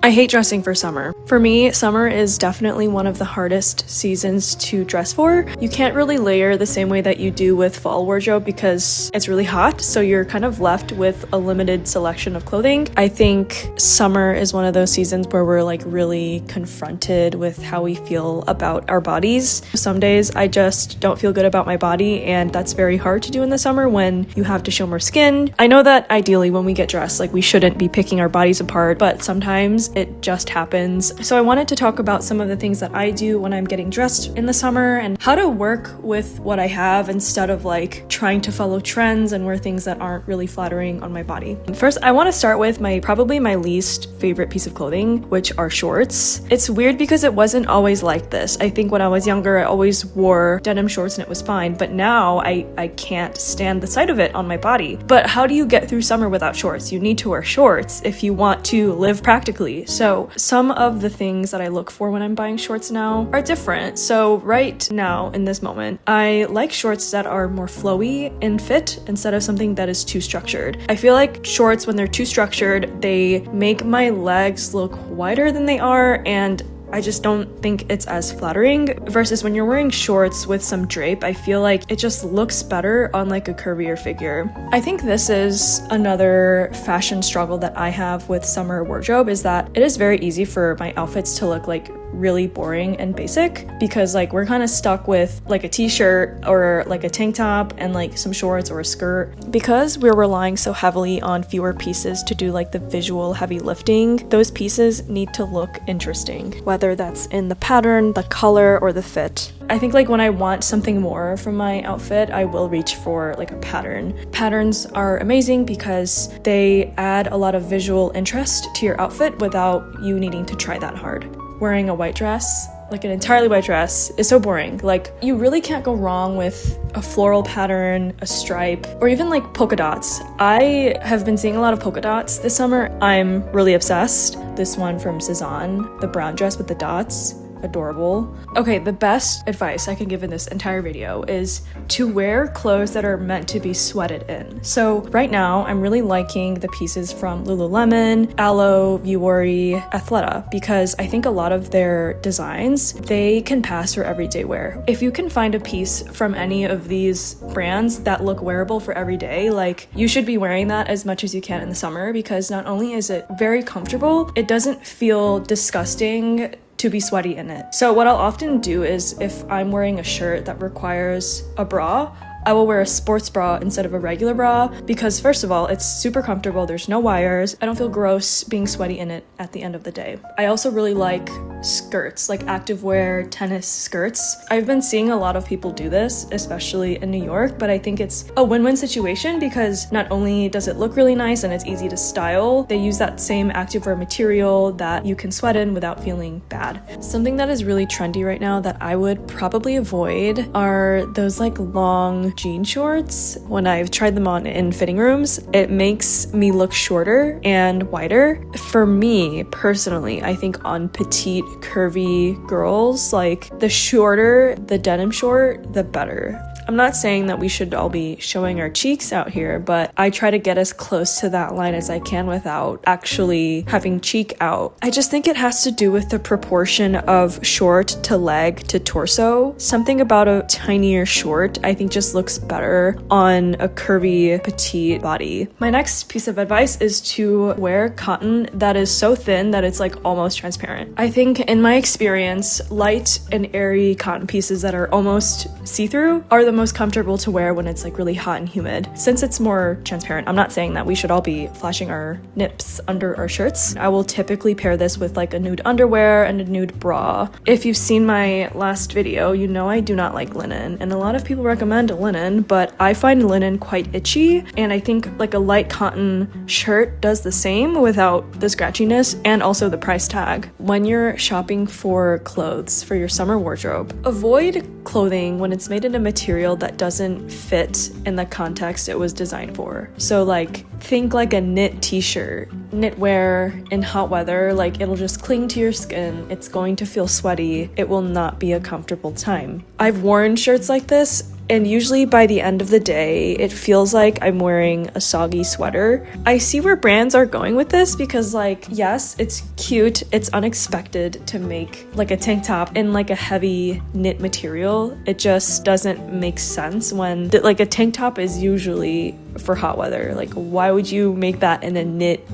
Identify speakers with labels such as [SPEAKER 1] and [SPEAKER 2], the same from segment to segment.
[SPEAKER 1] I hate dressing for summer. For me, summer is definitely one of the hardest seasons to dress for. You can't really layer the same way that you do with fall wardrobe because it's really hot, so you're kind of left with a limited selection of clothing. I think summer is one of those seasons where we're like really confronted with how we feel about our bodies. Some days I just don't feel good about my body, and that's very hard to do in the summer when you have to show more skin. I know that ideally when we get dressed, like we shouldn't be picking our bodies apart, but sometimes it just happens. So I wanted to talk about some of the things that I do when I'm getting dressed in the summer and how to work with what I have instead of like trying to follow trends and wear things that aren't really flattering on my body. First, I want to start with probably my least favorite piece of clothing, which are shorts. It's weird because it wasn't always like this. I think when I was younger, I always wore denim shorts and it was fine, but now I can't stand the sight of it on my body. But how do you get through summer without shorts? You need to wear shorts if you want to live practically. So some of the things that I look for when I'm buying shorts now are different. So right now in this moment, I like shorts that are more flowy in fit instead of something that is too structured. I feel like shorts, when they're too structured, they make my legs look wider than they are, and I just don't think it's as flattering versus when you're wearing shorts with some drape. I feel like it just looks better on like a curvier figure. I think this is another fashion struggle that I have with summer wardrobe, is that it is very easy for my outfits to look like really boring and basic because like we're kind of stuck with like a t-shirt or like a tank top and like some shorts or a skirt. Because we're relying so heavily on fewer pieces to do like the visual heavy lifting, those pieces need to look interesting, whether that's in the pattern, the color, or the fit. I think like when I want something more from my outfit, I will reach for like a pattern. Patterns are amazing because they add a lot of visual interest to your outfit without you needing to try that hard. Wearing a white dress, like an entirely white dress, is so boring. Like you really can't go wrong with a floral pattern, a stripe, or even like polka dots. I have been seeing a lot of polka dots this summer. I'm really obsessed. This one from Cezanne, the brown dress with the dots, adorable. Okay, the best advice I can give in this entire video is to wear clothes that are meant to be sweated in. So right now, I'm really liking the pieces from Lululemon, Alo, Vuori, Athleta, because I think a lot of their designs, they can pass for everyday wear. If you can find a piece from any of these brands that look wearable for every day, like you should be wearing that as much as you can in the summer, because not only is it very comfortable, it doesn't feel disgusting to be sweaty in it. So what I'll often do is if I'm wearing a shirt that requires a bra, I will wear a sports bra instead of a regular bra because first of all, it's super comfortable, there's no wires, I don't feel gross being sweaty in it at the end of the day. I also really like skirts, like activewear tennis skirts. I've been seeing a lot of people do this, especially in New York, but I think it's a win-win situation because not only does it look really nice and it's easy to style, they use that same activewear material that you can sweat in without feeling bad. Something that is really trendy right now that I would probably avoid are those like long jean shorts. When I've tried them on in fitting rooms, it makes me look shorter and wider. For me personally, I think on petite curvy girls, like the shorter the denim short, the better. I'm not saying that we should all be showing our cheeks out here, but I try to get as close to that line as I can without actually having cheek out. I just think it has to do with the proportion of short to leg to torso. Something about a tinier short I think just looks better on a curvy petite body. My next piece of advice is to wear cotton that is so thin that it's like almost transparent. I think in my experience, light and airy cotton pieces that are almost see-through are the most comfortable to wear when it's like really hot and humid, since it's more transparent. I'm not saying that we should all be flashing our nips under our shirts. I will typically pair this with like a nude underwear and a nude bra. If you've seen my last video, you know I do not like linen, and a lot of people recommend linen, but I find linen quite itchy, and I think like a light cotton shirt does the same without the scratchiness and also the price tag. When you're shopping for clothes for your summer wardrobe, avoid clothing when it's made in a material that doesn't fit in the context it was designed for. So like Think like a knit t-shirt. Knitwear in hot weather, like it'll just cling to your skin. It's going to feel sweaty. It will not be a comfortable time. I've worn shirts like this, and usually by the end of the day, it feels like I'm wearing a soggy sweater. I see where brands are going with this because, like, yes, it's cute. It's unexpected to make like a tank top in like a heavy knit material. It just doesn't make sense when like a tank top is usually for hot weather. Like, why would you make that in a knit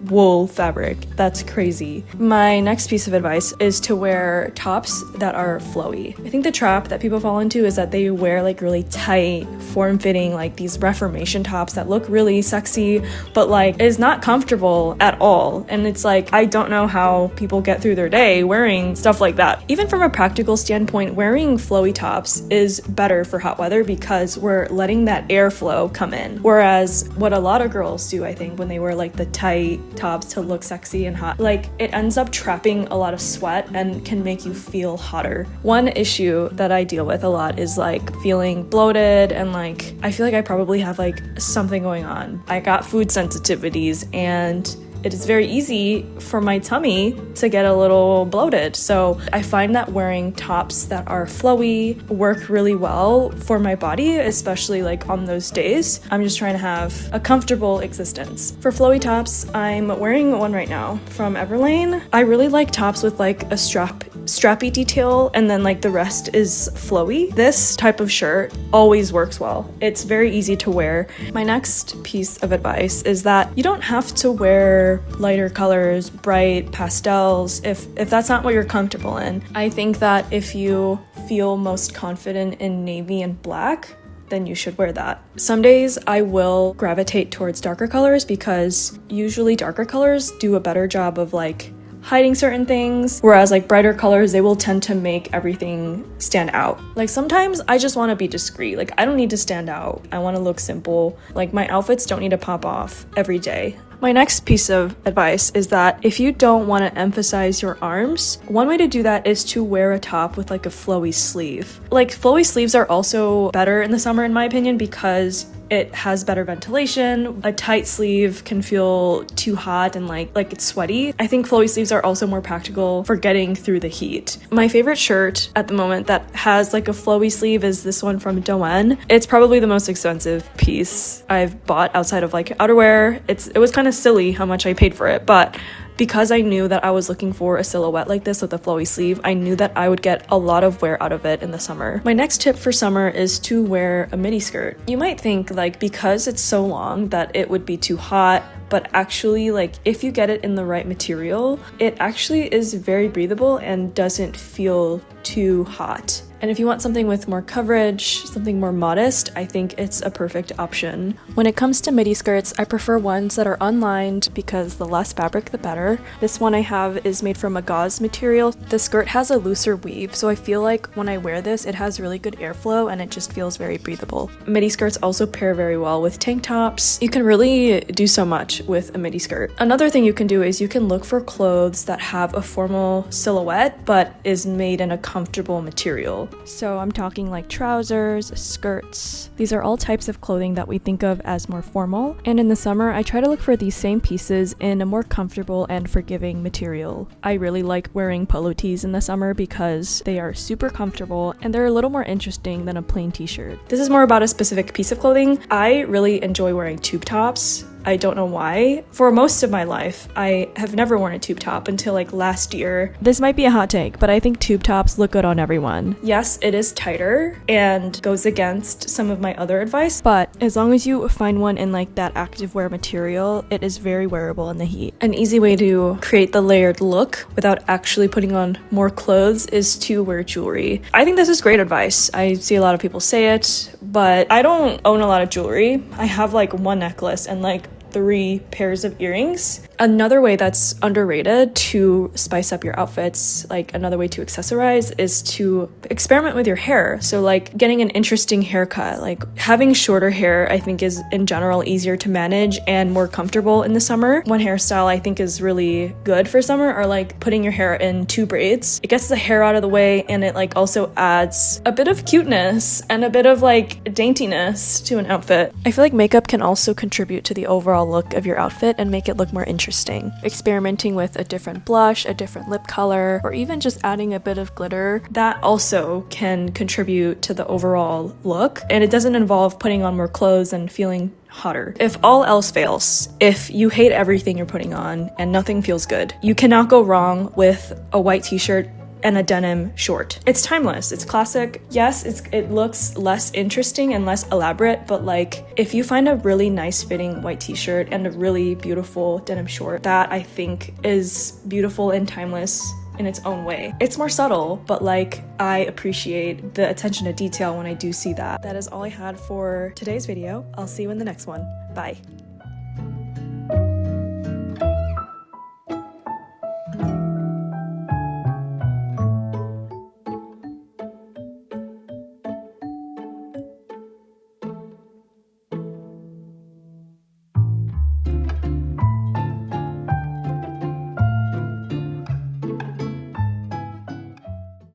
[SPEAKER 1] wool fabric? That's crazy. My next piece of advice is to wear tops that are flowy. I think the trap that people fall into is that they wear like really tight, form-fitting, like these Reformation tops that look really sexy, but like is not comfortable at all. And it's like, I don't know how people get through their day wearing stuff like that. Even from a practical standpoint, wearing flowy tops is better for hot weather because we're letting that airflow come in. Whereas what a lot of girls do, I think, when they wear like the tight tops to look sexy and hot, like it ends up trapping a lot of sweat and can make you feel hotter. One issue that I deal with a lot is like feeling bloated, and like I feel like I probably have like something going on. I got food sensitivities, and it is very easy for my tummy to get a little bloated. So I find that wearing tops that are flowy work really well for my body, especially like on those days I'm just trying to have a comfortable existence. For flowy tops, I'm wearing one right now from Everlane. I really like tops with like a strappy detail, and then like the rest is flowy. This type of shirt always works well. It's very easy to wear. My next piece of advice is that you don't have to wear lighter colors, bright pastels, if that's not what you're comfortable in. I think that if you feel most confident in navy and black, then you should wear that. Some days I will gravitate towards darker colors because usually darker colors do a better job of like hiding certain things, whereas like brighter colors, they will tend to make everything stand out. Like sometimes I just want to be discreet. Like I don't need to stand out. I want to look simple. Like my outfits don't need to pop off every day. My next piece of advice is that if you don't want to emphasize your arms, one way to do that is to wear a top with like a flowy sleeve. Like flowy sleeves are also better in the summer in my opinion because it has better ventilation. A tight sleeve can feel too hot and like it's sweaty. I think flowy sleeves are also more practical for getting through the heat. My favorite shirt at the moment that has like a flowy sleeve is this one from Denim. It's probably the most expensive piece I've bought outside of like outerwear. It was kind of silly how much I paid for it, but because I knew that I was looking for a silhouette like this with a flowy sleeve, I knew that I would get a lot of wear out of it in the summer. My next tip for summer is to wear a midi skirt. You might think like because it's so long that it would be too hot, but actually like if you get it in the right material, it actually is very breathable and doesn't feel too hot. And if you want something with more coverage, something more modest, I think it's a perfect option. When it comes to midi skirts, I prefer ones that are unlined because the less fabric, the better. This one I have is made from a gauze material. The skirt has a looser weave, so I feel like when I wear this, it has really good airflow and it just feels very breathable. Midi skirts also pair very well with tank tops. You can really do so much with a midi skirt. Another thing you can do is you can look for clothes that have a formal silhouette but is made in a comfortable material. So I'm talking like trousers, skirts. These are all types of clothing that we think of as more formal. And in the summer, I try to look for these same pieces in a more comfortable and forgiving material. I really like wearing polo tees in the summer because they are super comfortable and they're a little more interesting than a plain t-shirt. This is more about a specific piece of clothing. I really enjoy wearing tube tops. I don't know why. For most of my life, I have never worn a tube top until like last year. This might be a hot take, but I think tube tops look good on everyone. Yes, it is tighter and goes against some of my other advice, but as long as you find one in like that activewear material, it is very wearable in the heat. An easy way to create the layered look without actually putting on more clothes is to wear jewelry. I think this is great advice. I see a lot of people say it, but I don't own a lot of jewelry. I have like one necklace and like 3 pairs of earrings. Another way that's underrated to spice up your outfits, like another way to accessorize, is to experiment with your hair. So like getting an interesting haircut, like having shorter hair I think is in general easier to manage and more comfortable in the summer. One hairstyle I think is really good for summer are like putting your hair in 2 braids. It gets the hair out of the way and it like also adds a bit of cuteness and a bit of like daintiness to an outfit. I feel like makeup can also contribute to the overall look of your outfit and make it look more interesting. Experimenting with a different blush, a different lip color, or even just adding a bit of glitter, that also can contribute to the overall look. And it doesn't involve putting on more clothes and feeling hotter. If all else fails, if you hate everything you're putting on and nothing feels good, you cannot go wrong with a white t-shirt and a denim short. It's timeless, it's classic. Yes, it looks less interesting and less elaborate, but like if you find a really nice fitting white t-shirt and a really beautiful denim short, that I think is beautiful and timeless in its own way. It's more subtle, but like I appreciate the attention to detail when I do see that. That is all I had for today's video. I'll see you in the next one. Bye.